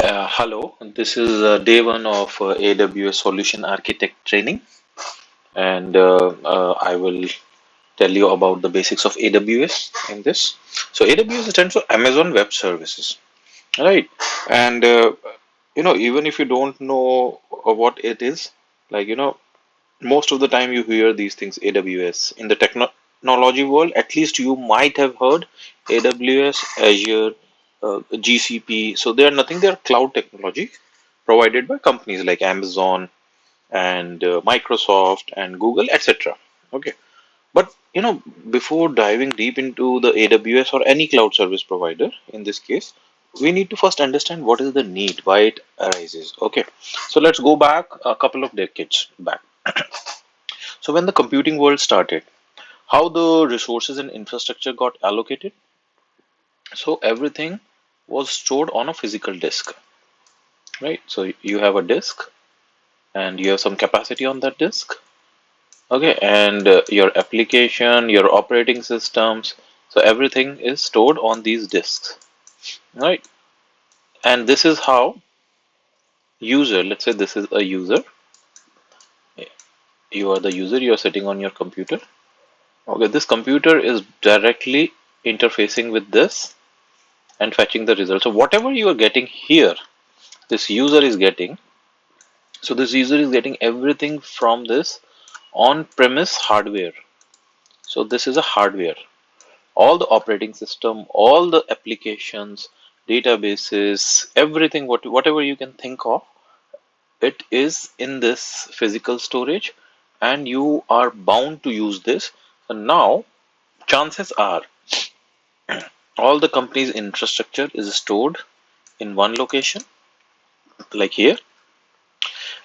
Hello, this is day one of AWS Solution Architect training, and I will tell you about the basics of AWS in this. So, AWS stands for Amazon Web Services, right? And even if you don't know what it is, like most of the time you hear these things AWS in the technology world. At least you might have heard AWS, Azure, GCP. So they are nothing. They are cloud technology provided by companies like Amazon and Microsoft and Google, etc. Okay, but before diving deep into the AWS or any cloud service provider in this case, we need to first understand what is the need, why it arises. Okay, so let's go back a couple of decades back. So when the computing world started, how the resources and infrastructure got allocated? So everything was stored on a physical disk, right? So you have a disk and you have some capacity on that disk. Okay, and your application, your operating systems, so everything is stored on these disks, right? And this is how user, let's say this is a user, you are the user, you are sitting on your computer. Okay, this computer is directly interfacing with this and fetching the result. So whatever you are getting here, this user is getting. So this user is getting everything from this on-premise hardware. So this is a hardware. All the operating system, all the applications, databases, everything, whatever you can think of, it is in this physical storage, and you are bound to use this. So now, chances are all the company's infrastructure is stored in one location, like here,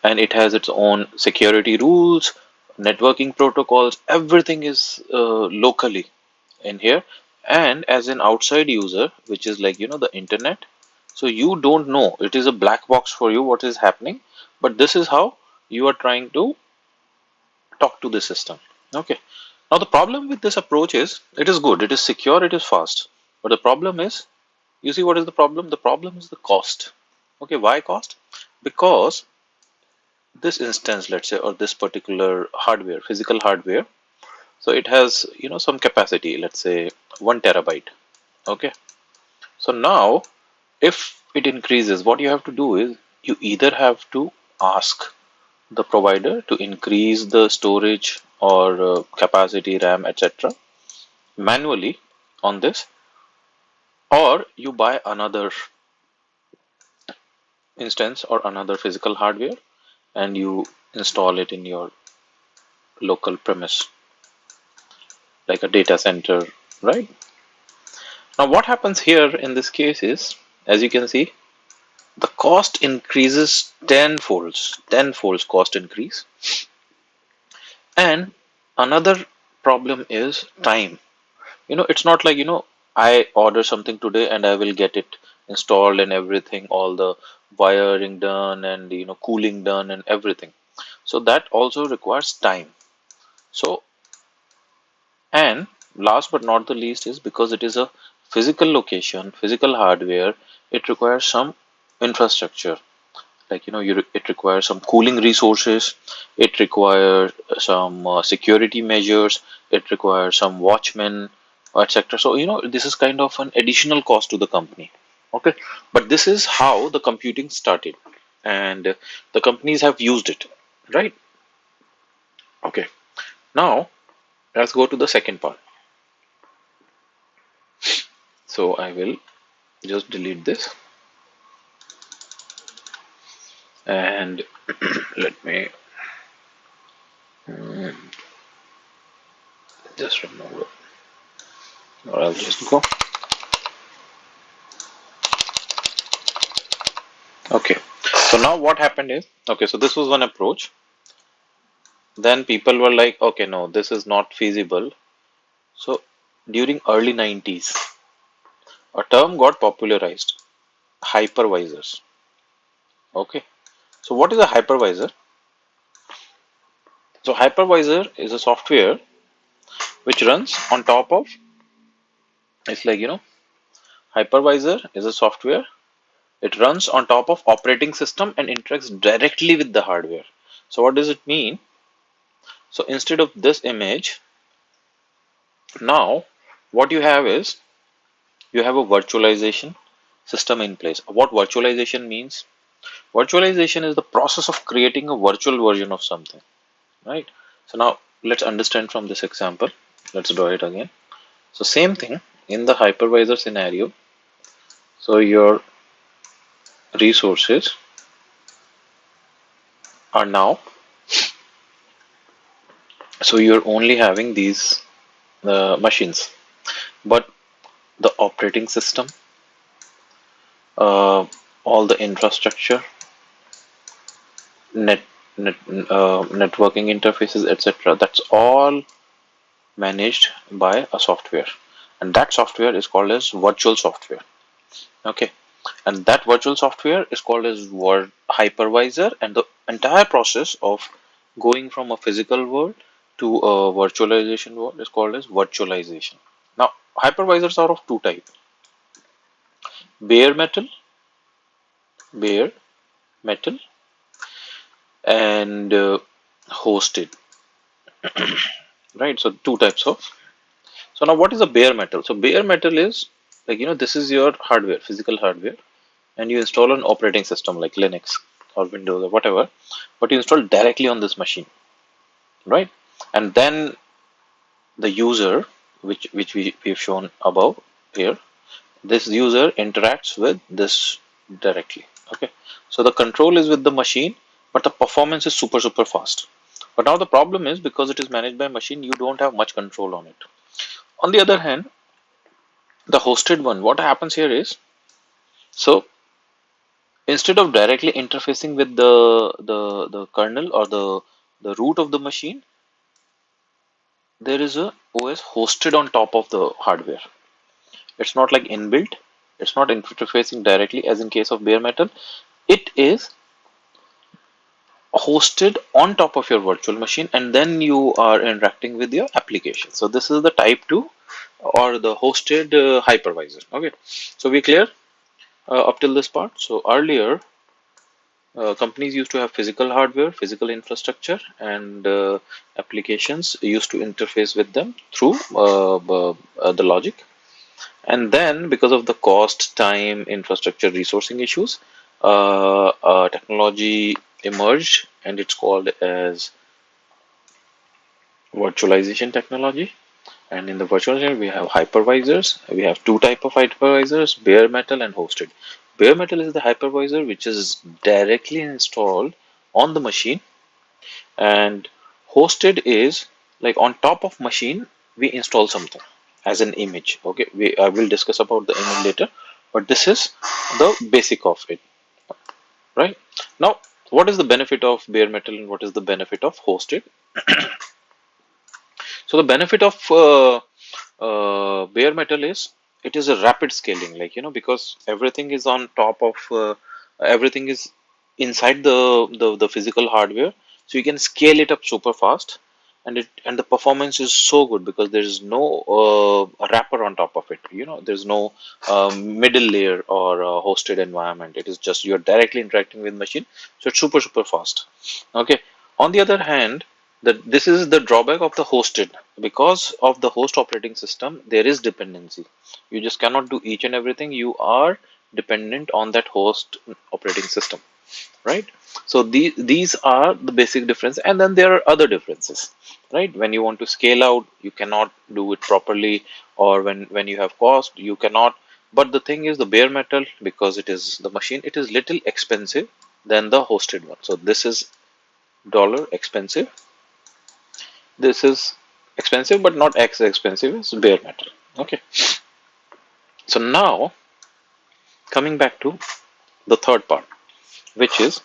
and it has its own security rules, networking protocols, everything is locally in here. And as an outside user, which is like the internet, so you don't know, it is a black box for you what is happening, but this is how you are trying to talk to the system. Okay, now the problem with this approach is it is good, it is secure, it is fast, but the problem is, you see what is the problem? The problem is the cost. Okay, why cost? Because this instance, let's say, or this particular hardware, physical hardware, so it has some capacity, let's say 1 terabyte. Okay, so now if it increases, what you have to do is you either have to ask the provider to increase the storage or capacity, RAM, etc., manually on this, or you buy another instance or another physical hardware and you install it in your local premise, like a data center, right? Now what happens here in this case is, as you can see, the cost increases tenfolds cost increase. And another problem is time. It's not like I order something today and I will get it installed and everything, all the wiring done and cooling done and everything. So that also requires time. So, and last but not the least is because it is a physical location, physical hardware, it requires some infrastructure, like it requires some cooling resources, it requires some security measures, it requires some watchmen, etc. So this is kind of an additional cost to the company. Okay, but this is how the computing started, and the companies have used it, right? Okay, now let's go to the second part. So I will just delete this and let me just remove it, or I'll just go. Okay, so now what happened is, okay, so this was one approach. Then people were like, okay, no, this is not feasible. So during early 90s, a term got popularized, hypervisors. Okay, so what is a hypervisor? So hypervisor is a software which runs on top of, it's like, hypervisor is a software It runs on top of operating system and interacts directly with the hardware. So what does it mean? So instead of this image, now what you have is you have a virtualization system in place. What virtualization means? Virtualization is the process of creating a virtual version of something, right? So now let's understand from this example. Let's draw it again. So same thing in the hypervisor scenario. So your resources are now, so you're only having these machines, but the operating system, uh, all the infrastructure, net, networking interfaces, etc. That's all managed by a software, and that software is called as virtual software. Okay, and that virtual software is called as word hypervisor, and the entire process of going from a physical world to a virtualization world is called as virtualization. Now hypervisors are of two types: bare metal, bare metal, and hosted, right? So two types of. So now what is a bare metal? So bare metal is, like, this is your hardware, physical hardware, and you install an operating system like Linux or Windows or whatever, but you install directly on this machine, right? And then the user, we've shown above here, this user interacts with this directly. Okay, so the control is with the machine, but the performance is super fast. But now the problem is, because it is managed by machine, you don't have much control on it. On the other hand, the hosted one, what happens here is, so instead of directly interfacing with the kernel or the root of the machine, there is a OS hosted on top of the hardware. It's not like inbuilt. It's not interfacing directly as in case of bare metal. It is hosted on top of your virtual machine, and then you are interacting with your application. So this is the type 2 or the hosted hypervisor. Okay, so we clear up till this part. So earlier, companies used to have physical hardware, physical infrastructure, and applications used to interface with them through the logic. And then, because of the cost, time, infrastructure, resourcing issues, technology emerged, and it's called as virtualization technology. And in the virtualization, we have hypervisors. We have two type of hypervisors: bare metal and hosted. Bare metal is the hypervisor which is directly installed on the machine, and hosted is like on top of machine we install something as an image. Okay, I will discuss about the image later, but this is the basic of it, right? Now, what is the benefit of bare metal and what is the benefit of hosted? So the benefit of bare metal is, it is a rapid scaling, like, because everything is on top of everything is inside the physical hardware, so you can scale it up super fast, and the performance is so good because there is no wrapper on top of it. There's no middle layer or hosted environment. It is just you're directly interacting with machine, so it's super fast. Okay, on the other hand, this is the drawback of the hosted. Because of the host operating system, there is dependency. You just cannot do each and everything. You are dependent on that host operating system, right? So these are the basic difference, and then there are other differences, right? When you want to scale out, you cannot do it properly, or when you have cost, you cannot. But the thing is, the bare metal, because it is the machine, it is little expensive than the hosted one. So this is dollar expensive. This is expensive, but not as expensive as bare metal. Okay. So now, coming back to the third part, which is,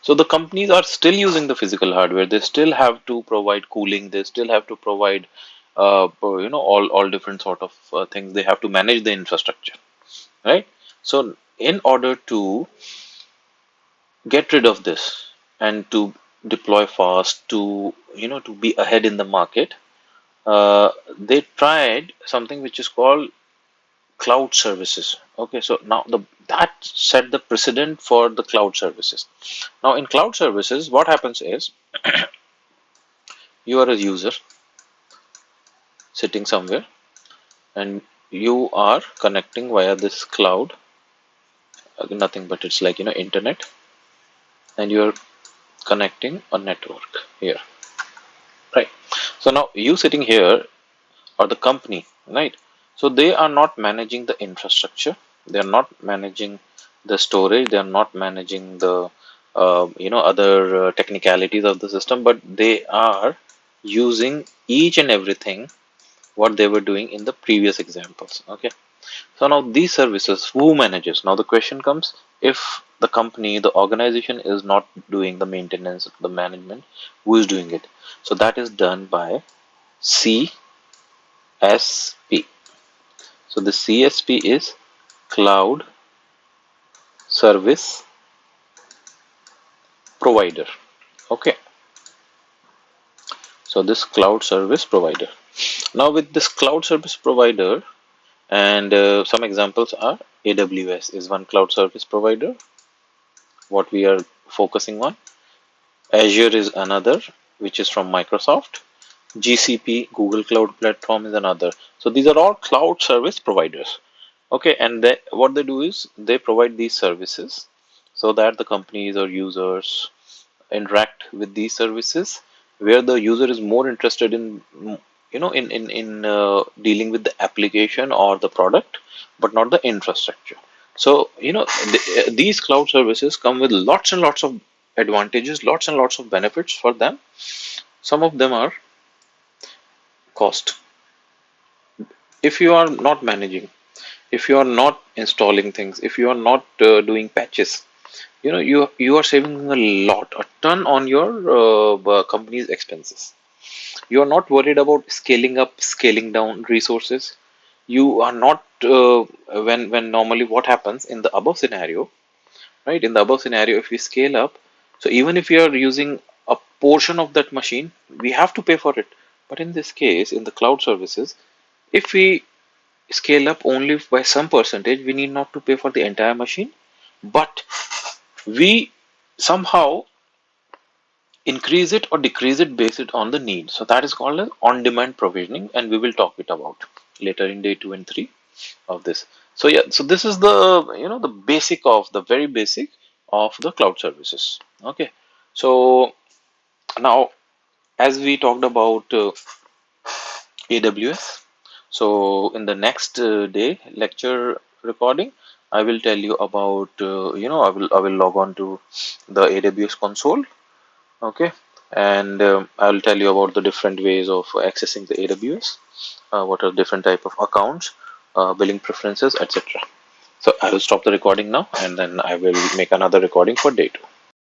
so the companies are still using the physical hardware. They still have to provide cooling. They still have to provide, all different sort of things. They have to manage the infrastructure, right? So in order to get rid of this and to deploy fast, to to be ahead in the market, they tried something which is called cloud services. Okay, so now that set the precedent for the cloud services. Now in cloud services, what happens is you are a user sitting somewhere and you are connecting via this cloud, nothing but it's like internet, and you're connecting a network here, right? So now you sitting here or the company, right? So they are not managing the infrastructure, they are not managing the storage, they are not managing the other technicalities of the system, but they are using each and everything what they were doing in the previous examples. Okay, so now these services, who manages? Now the question comes, if the company, the organization is not doing the maintenance, the management, who is doing it? So that is done by CSP. So the CSP is Cloud Service Provider. Okay, so this Cloud Service Provider. Now with this Cloud Service Provider, and some examples are AWS is one cloud service provider, what we are focusing on. Azure is another, which is from Microsoft. GCP, Google Cloud Platform, is another. So these are all cloud service providers. Okay, and what they do is they provide these services so that the companies or users interact with these services, where the user is more interested in dealing with the application or the product, but not the infrastructure. So these cloud services come with lots and lots of advantages, lots and lots of benefits for them. Some of them are cost. If you are not managing, if you are not installing things, if you are not doing patches, you are saving a ton on your company's expenses. You are not worried about scaling up, scaling down resources. You are not when normally what happens in the above scenario, right? In the above scenario, if we scale up, so even if you are using a portion of that machine, we have to pay for it. But in this case, in the cloud services, if we scale up only by some percentage, we need not to pay for the entire machine, but we somehow increase it or decrease it based it on the need. So that is called as on-demand provisioning, and we will talk it about later in day 2 and 3 of this. So yeah, so this is the the basic of the very basic of the cloud services. Okay, so now as we talked about AWS, so in the next day lecture recording, I will tell you about I will log on to the AWS console. Okay, and I'll tell you about the different ways of accessing the AWS, what are different type of accounts, billing preferences, etc. So I will stop the recording now, and then I will make another recording for day 2.